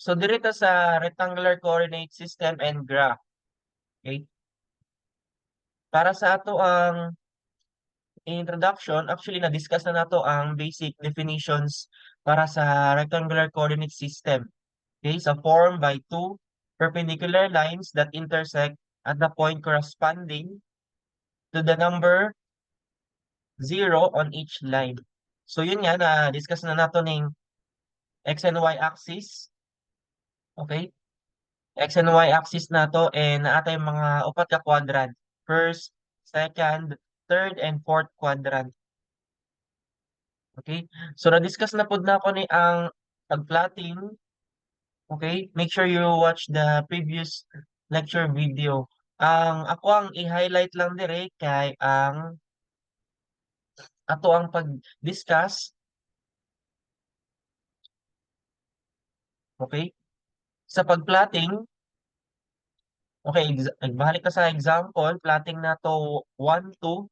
So dito sa rectangular coordinate system and graph. Okay? Para sa ato ang introduction, actually na-discuss na nato ang basic definitions para sa rectangular coordinate system. Okay? So formed by two perpendicular lines that intersect at the point corresponding to the number 0 on each line. So yun nga, na-discuss na nato ng x and y axis. Okay? X and Y axis na to and naatay mga upat ka quadrant. First, second, third, and fourth quadrant. Okay? So na-discuss na pud na ako ni ang pag-plotting. Okay? Make sure you watch the previous lecture video. Ako ang i-highlight lang dire kay ang ato ang pag-discuss, okay? Sa pag-plotting, okay, nagbalik ka sa example, plotting na to 1, 2.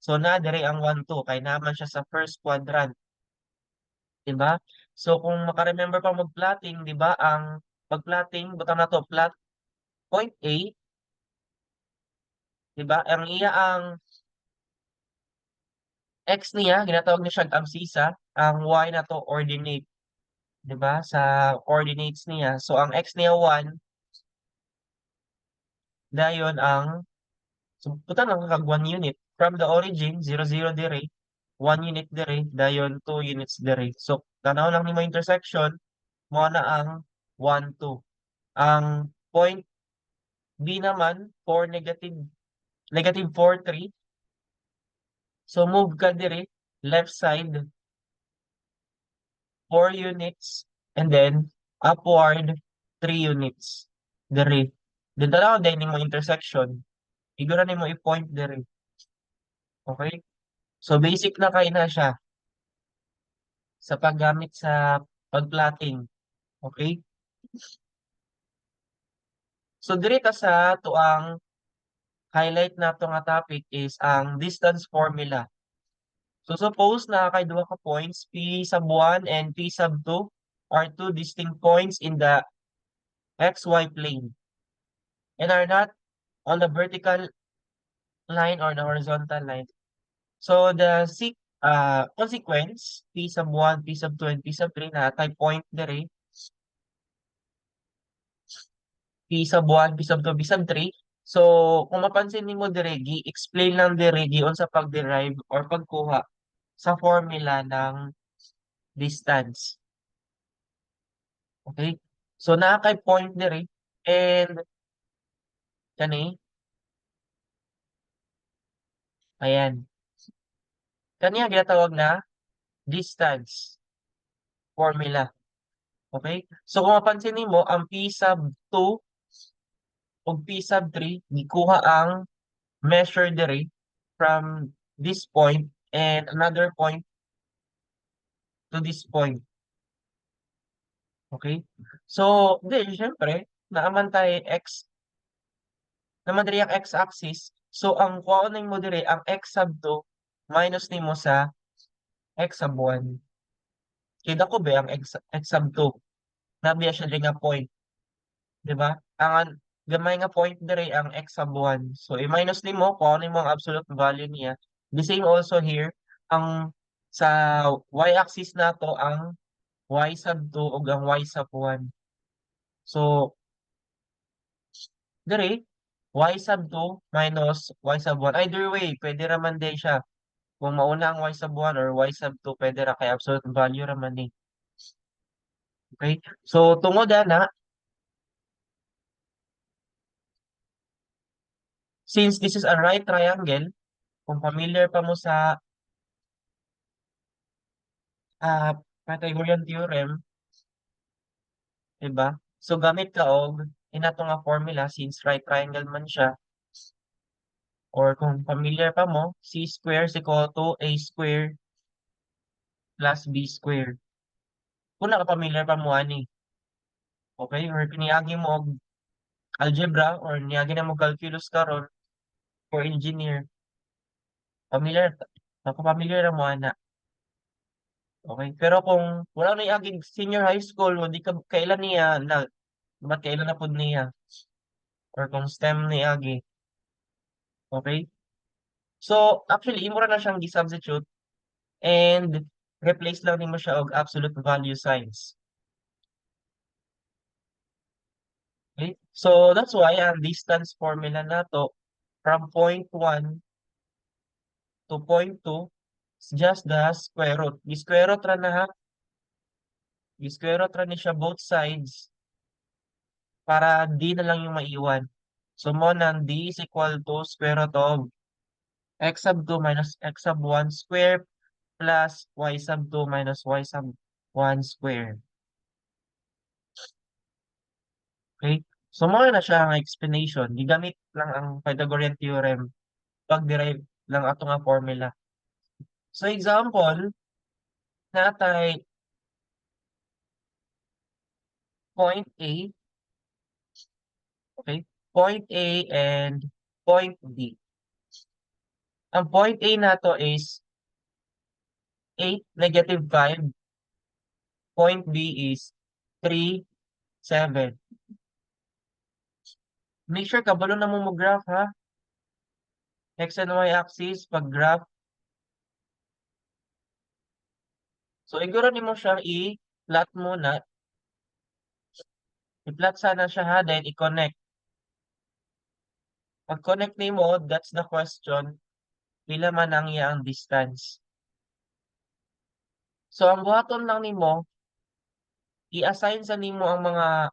So na dire ang 1, 2 kay naman siya sa first quadrant, 'di ba? So kung maka-remember pa mag-plotting, 'di ba? Ang pag-plotting, butang na to plot point A, 'di ba? Ang iya ang x niya ginatawag ni siyang abscissa, ang y na to ordinate, 'di ba? Sa coordinates niya. So ang x niya 1, dayon ang so butang ang kag 1 unit from the origin 0, 0 dire, 1 unit dire, dayon 2 units dire. So tanaw lang nimo intersection mo na ang 1, 2. Ang point B naman for negative negative 4, 3. So move ka dire left side 4 units and then upward 3 units dire. Then tanaw din nimo intersection. Igura nimo i-point dire. Okay? So basic na kay na siya sa paggamit sa pagplotting. Okay? So dire ta sa tuang highlight nato nga topic is ang distance formula. So suppose na kay duha ka points, P sub 1 and P sub 2 are two distinct points in the XY plane and are not on the vertical line or the horizontal line. So the consequence, P sub 1, P sub 2, and P sub 3 na type point dire, P sub 1, P sub 2, P sub 3. So kung mapansin nimo dire, gi-explain lang dire giun sa pag-derive or pagkuha sa formula ng distance. Okay? So naa kay point dire and kani ayan. Kaniya ginatawag na distance formula. Okay? So kung mapansin nimo ang P sub 2 ug P sub 3 gikuha ang measure dire from this point and another point to this point. Okay? So, di syempre, naaman tayo naman diri ang x-axis. So ang kuhaon mo dire ang x sub 2 minus nimo sa x sub 1. Kaya ko ba ang x sub 2? Nabiya siya diri nga point, di ba? Ang gamay nga point dire ang x sub 1. So i-minus nimo kung ano ang absolute value niya. The same also here, ang sa y-axis nato ang y sub 2 ug ang y sub 1. So dire y sub 2 minus y sub 1. Either way, pwede raman din siya. Kung mauna ang y sub 1 or y sub 2, pwede ra kay absolute value raman ni. Okay? So tungod na, since this is a right triangle, kung familiar pa mo sa uh, Pythagorean theorem, diba? So gamit ka og inato nga formula since right triangle man siya, or kung familiar pa mo, c square is equal to a square plus b square. Kung naka-familiar pa mo ani, okay? Or piniagi mo og algebra or niagi na mo calculus karon for engineer, familiar, naka-familiar na mo ana. Okay? Pero kung wala na aging senior high school, hindi ka kailan niya na ba't kailan na pud niya or kung STEM ni agi. Okay? So, actually, imo ra na siyang gi-substitute and replace lang nimo siya og absolute value signs. Okay? So, that's why ang distance formula nato from point 1 to point 2 is just the square root. Gi-square root ra na ha. Gi-square root ra ni siya both sides para d na lang yung maiwan. So, mo nang d is equal to square root of x sub 2 minus x sub 1 square plus y sub 2 minus y sub 1 square. Okay? So, mo na siya ang explanation. Gigamit lang ang Pythagorean theorem pag-derive lang ato nga formula. So, example, natay point A, okay? Point A and point B. Ang point A nato is 8, -5. Point B is 3, 7. Make sure kabalo na mo graph ha. X and Y axis pag graph. So, iguro nimo siya i-plot muna. I-plot sana siya ha, then i-connect. Pag-connect nimo, that's the question. Pila man ang iyang distance. So, ang buhaton lang nimo, i-assign sa nimo ang mga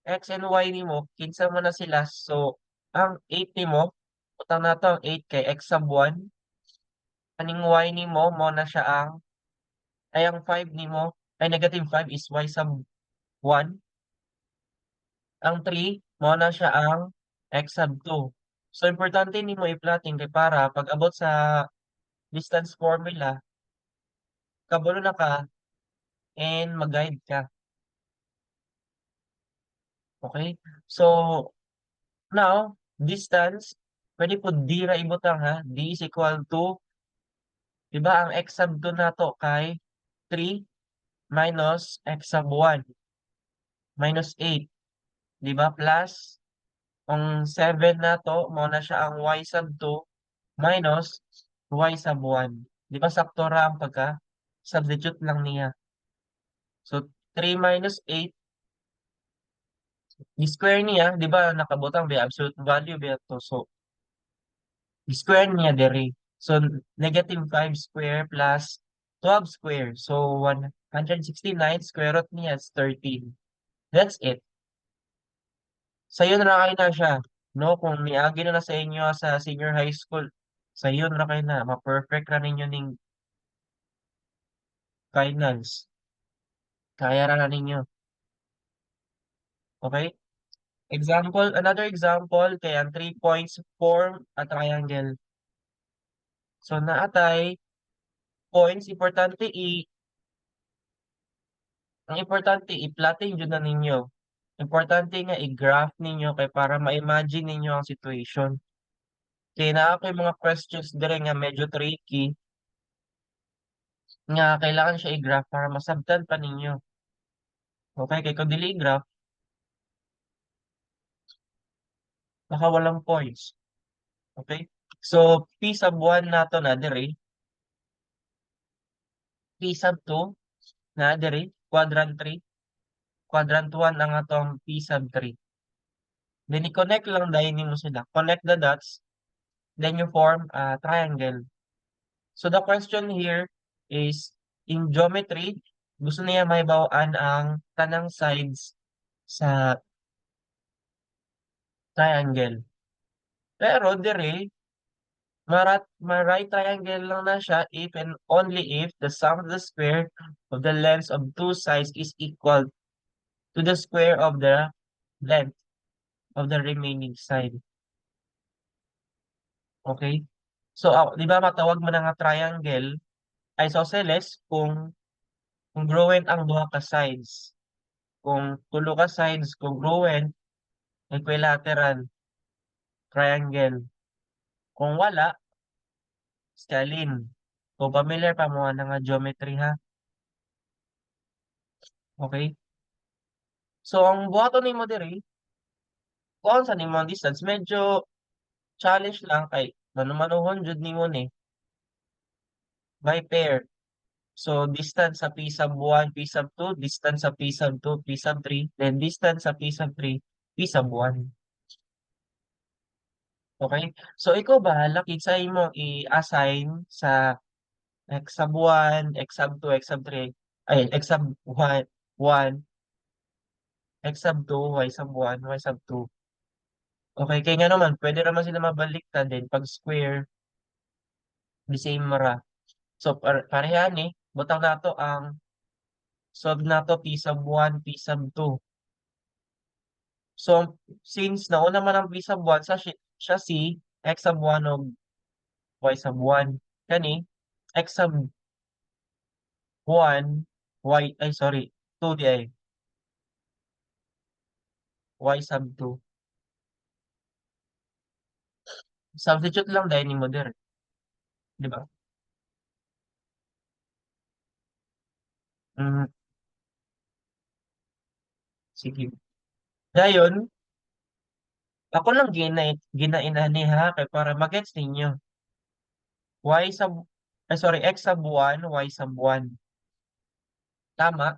X and Y nimo, kinsa man na sila. So, ang 8 nimo, utang na to ang 8 kay X sub 1. Aning Y nimo, mo na siya ang, ay ang 5 nimo, ay -5 is Y sub 1. Ang 3, mo na siya ang X sub 2. So, importante nimo i-plotting kay para pag abot sa distance formula, kabalo na ka and mag-guide ka. Okay? So, now, distance, pwede po D ra ibutang ha. D is equal to, di ba ang x sub 2 nato kay 3 minus x sub 1 minus 8. Di ba? Plus, ang 7 nato, mo na siya ang y sub 2 minus y sub 1. Di ba sakto ra ang pagka? Substitute lang niya. So, 3 minus 8, di-square niya, di ba nakabutang by absolute value ba to? So, square niya dere. So, -5 square plus 12 square. So, 169 square root niya is 13. That's it. Sayo na kayo na siya. No, kung miagi na sa inyo sa senior high school, sayo na kayo na. Ma-perfect na ninyo ning finals. Kaya na ninyo. Okay? Example, another example, kaya ang 3 points form a triangle. So, naatay points, ang importante, i-plotting dyan na ninyo. Importante nga i-graph ninyo kay para ma-imagine ninyo ang situation. Kaya na ako yung mga questions dire nga medyo tricky nga kailangan siya i-graph para masabtan pa ninyo. Okay, kay kung dili i-graph, baka walang points. Okay? So, P sub 1 nato na dire, P sub 2 na dire, quadrant 3, quadrant 1 ang atong P sub 3. Then i-connect lang dahil nimo sila. Connect the dots, then you form a triangle. So the question here is, in geometry, gusto niya mahibawaan ang tanang sides sa triangle. Pero dire, ma-right triangle lang na siya if and only if the sum of the square of the lengths of two sides is equal to the square of the length of the remaining side. Okay? So, di ba matawag mo na nga triangle, isosceles kung congruent ang duha ka sides. Kung tulo ka sides congruent, equilateral triangle. Kung wala, scalene. Kung familiar pa mo nga geometry ha. Okay? So ang buhaton nimo diri, kung sa nimo ang distance, medyo challenge lang kay manumanuhon jud nimo ni by pair. So distance sa P sub 1, P sub 2, distance sa P sub 2, P sub 3, then distance sa P sub 3, P sub 1. Okay? So ikaw bahala kinsa imo i-assign sa x sub 1, x sub 2, x sub 3, ay x sub 1, 1, x sub 2, y sub 1, y sub 2. Okay, kaya nga naman, pwede naman sila mabaliktad din pag square, the same ra. So, parehan eh. Butang nato ang solve nato P sub 1, P sub 2. So, since nauna man ang P sub 1, siya si X sub 1 o Y sub 1. Kani, X sub 1, Y, ay sorry, 2 di ay, Y sub 2. Substitute lang dahil ni Moder, di ba? Mm, sige. Dayon, ako lang ginainani ha, kay para magets ninyo. Y sub, ay sorry, X sub 1, Y sub 1. Tama?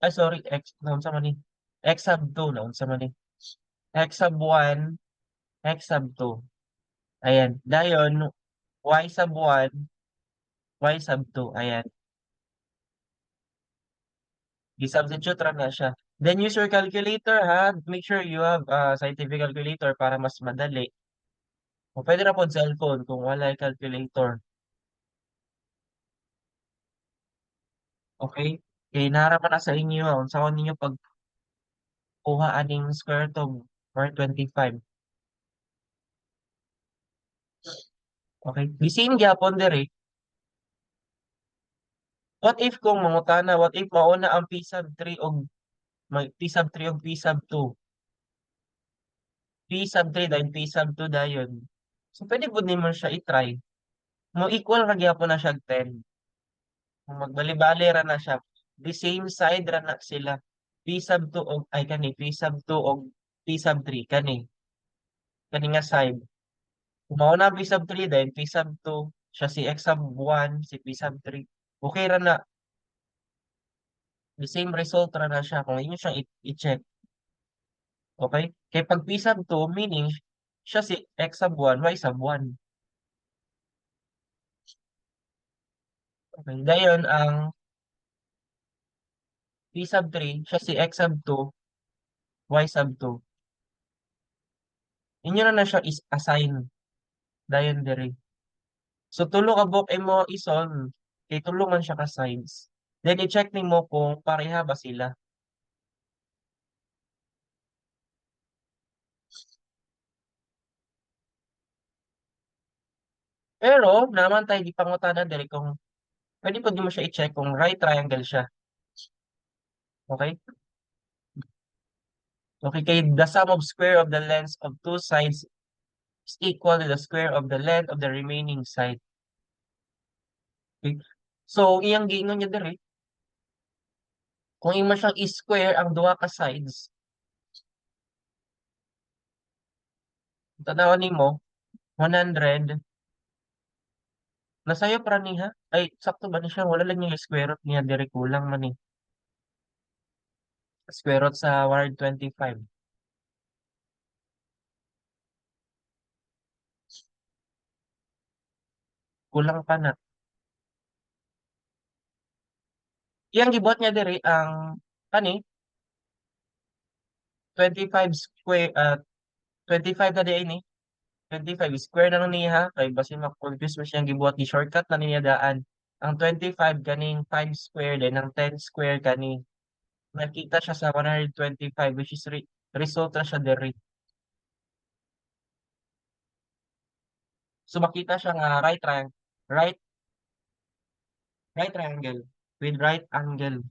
Ay sorry, naon sa man ni? X sub 2, naon sa man ni? X sub 1, X sub 2. Ayan. Dayon, Y sub 1, Y sub 2. Ayan. I-substitute ra na siya. Then use your calculator ha. Make sure you have a scientific calculator para mas madali. O pwede na po cellphone kung wala yung calculator. Okay? Kaya naharapan na sa inyo. Kung saan ninyo pagkuha aning square root of 425. Okay? The same gyapon dere. What if kung mangutana, what if mauna ang P sub 3 o P sub 3 o P sub 2? P sub 3 dahil P sub 2 dayon. So pwede po naman siya i-try. Mo equal ra gyapon na siya 10. Kung magbali-bali ra na siya. The same side ra na sila. P sub 2 og ay kani P sub 2 og P sub 3 kani nga side. Kung mao na P sub 3 dahil P sub 2 siya si X sub 1 si P sub 3. Okay ra na. The same result ra na siya kung inyo siyang i-check. Okay? Kay pag P sub 2 meaning siya si X sub 1 Y sub 1. Okay. Dayon ang P sub 3 siya si X sub 2 Y sub 2. Inyo na siya is assign dayon diri. So tulo ka book mo i-solve kay tulungan siya ka sides. Then i-check nimo kung pareha ba sila. Pero naman tayo di pangutanan diri kung pwede pud mo siya i-check kung right triangle siya. Okay? Okay, kay the sum of square of the lengths of two sides is equal to the square of the length of the remaining side. Okay? So iyang giingon niya diri kung imo siyang i-square ang duha ka sides, tanawan nimo 100. Nasayo pra niha. Ay, sakto ba na siya? Wala lang yung square root niya. Dire kulang man eh. Square root sa 125. Kulang pa na. Iyang gibuhat niya dire ang kani 25 square 25 na di ini. 25 square na lang niya. Kay basin ma-confuse mo siyang gibuhat ni shortcut na niya daan. Ang 25 kaning 5 square din ang 10 square kani. Nakita siya sa 125 which is result na siya dire. So makita siya nga right triangle with right angle.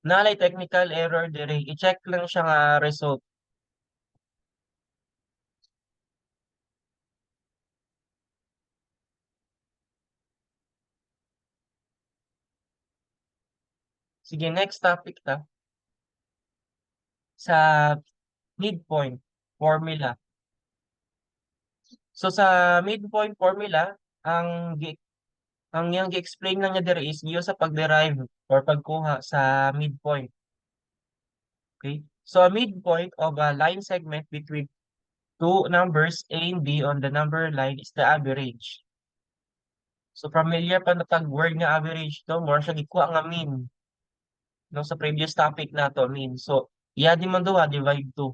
Nalay technical error dire, i-check lang siya nga result. Sige, next topic ta sa midpoint formula. So sa midpoint formula, ang ang yang gi-explain lang niya dire is giyo sa pag-derive or pagkuha sa midpoint. Okay? So a midpoint of a line segment between two numbers A and B on the number line is the average. So familiar pa na tag word nga average to, more siya gikuha nga mean. No, sa previous topic na to, mean. So iya di man duha divide 2.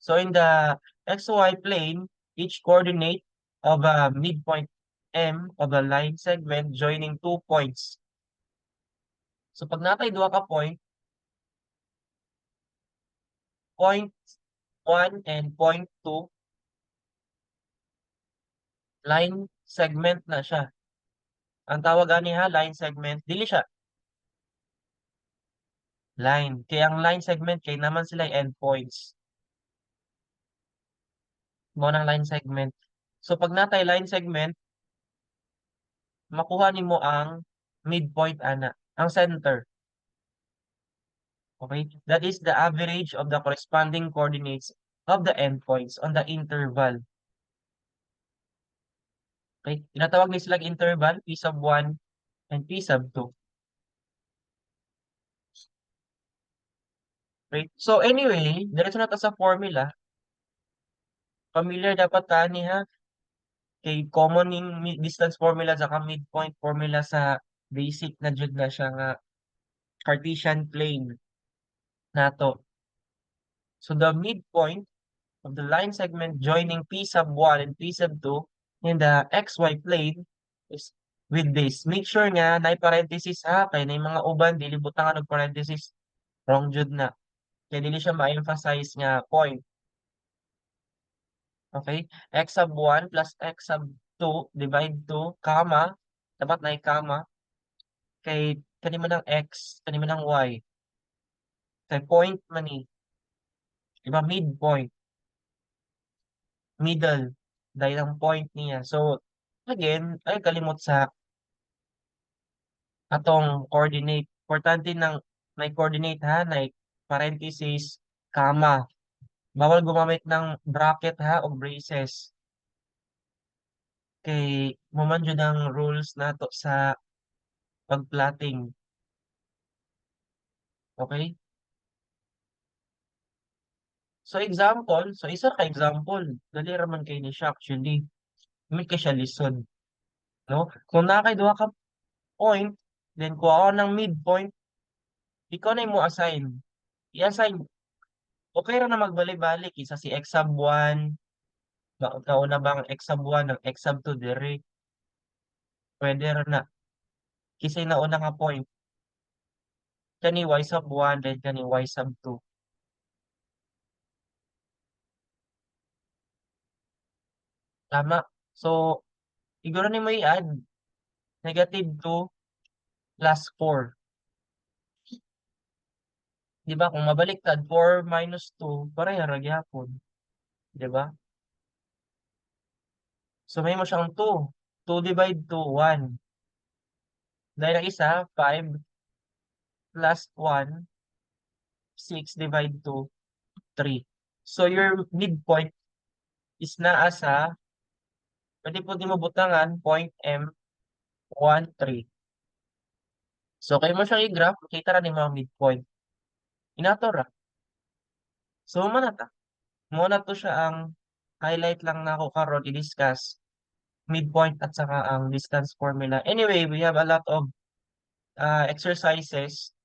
So in the XY plane, each coordinate of a midpoint M of a line segment joining 2 points. So pag natay duha ka point 1 and point 2, line segment na siya. Ang tawag ani ha, line segment, dili siya line. Kaya ang line segment, kay naman sila endpoints. Mo ng line segment. So pag natay line segment, makuha nimo ang midpoint ana, ang center. Okay? That is the average of the corresponding coordinates of the endpoints on the interval. Okay? Tinatawag ni silang interval, P sub 1 and P sub 2. Okay? So anyway, diretso na ta sa formula. Familiar dapat ta ni ha, kay common ning distance formula sa midpoint formula sa basic na jud na siya nga Cartesian plane nato. So the midpoint of the line segment joining P sub 1 and P sub 2 in the XY plane is with this. Make sure nga na parenthesis ha, kay na mga uban dili butang og parenthesis, wrong jud na. Kaya dili siya ma-emphasize nga point. Okay? X sub 1 plus X sub 2 divide 2, comma, dapat na comma, kay kanimo ng X, kanimo ng Y. Kay point man ni, di ba midpoint, middle, dahil ang point niya. So, again, ay kalimot sa atong coordinate. Importante ng may coordinate ha, may parenthesis, comma. Bawal gumamit ng bracket ha o braces. Kay mo jud ang rules nato sa pag-plotting. Okay? So example, so isa ka example, dali raman kay ni siya actually. May ka siya lisod, no? Kung na kay duha ka point, then kuha ako ng midpoint, ikaw na mo assign. I-assign, okay ra na magbalik-balik, isa si x sub 1, kauna bang x sub 1 ng x sub 2 dire, pwede ra na. Kasi nauna nga point, kani y sub 1, then kani y sub 2. Tama. So, siguro ni mo i-add, negative 2 plus 4. Di ba? Kung mabaliktad, 4 minus 2, pareha ra gyapon. Di ba? So may mo siyang 2. 2 divide 2, 1. Dahil ang isa, 5 plus 1, 6 divide 2, 3. So your midpoint is naa sa, pwede po di mo butangan, point M, 1, 3. So kayo mo siyang i-graph, makita ra ni mga midpoint. Inato ra. So manata. Muna to siya ang highlight lang na ako karon i-discuss midpoint at saka ang distance formula. Anyway, we have a lot of exercises.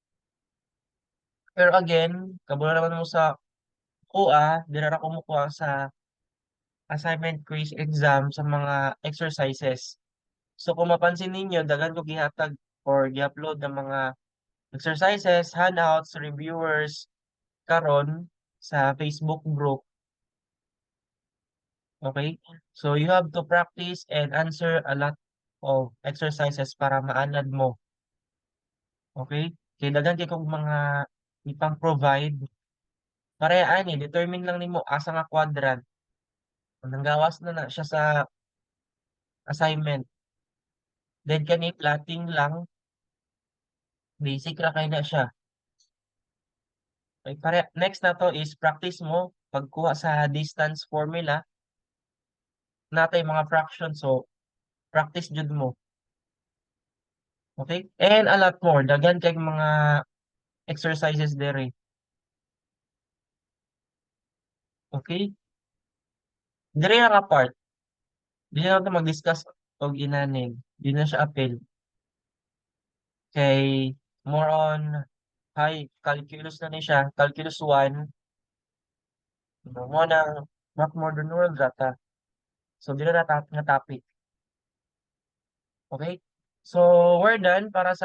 Pero again, kabula naman mo sa kuha, dinara ko mo kuha sa assignment quiz exam sa mga exercises. So kung mapansin ninyo, daghan ko gihatag or gi-upload ng mga exercises, handouts, reviewers karon sa Facebook group. Okay? So you have to practice and answer a lot of exercises para maanad mo. Okay? Kay daghan kay kong mga ipang-provide. Pareha ani, determine lang nimo asa nga quadrant. Kung nanggawas na siya sa assignment. Then kani plotting lang, basic ra kay na siya. Okay, next na to is practice mo pagkuha sa distance formula natay mga fraction, so practice jud mo. Okay? And a lot more. Daghan kay mga exercises there. Okay? Dire nga part, di na nato mag-discuss og inanin. Di na siya appeal. Kay more on high calculus na ni siya, calculus 1, mo na math modern world data. So di na nga topic. Okay? So we're done para sa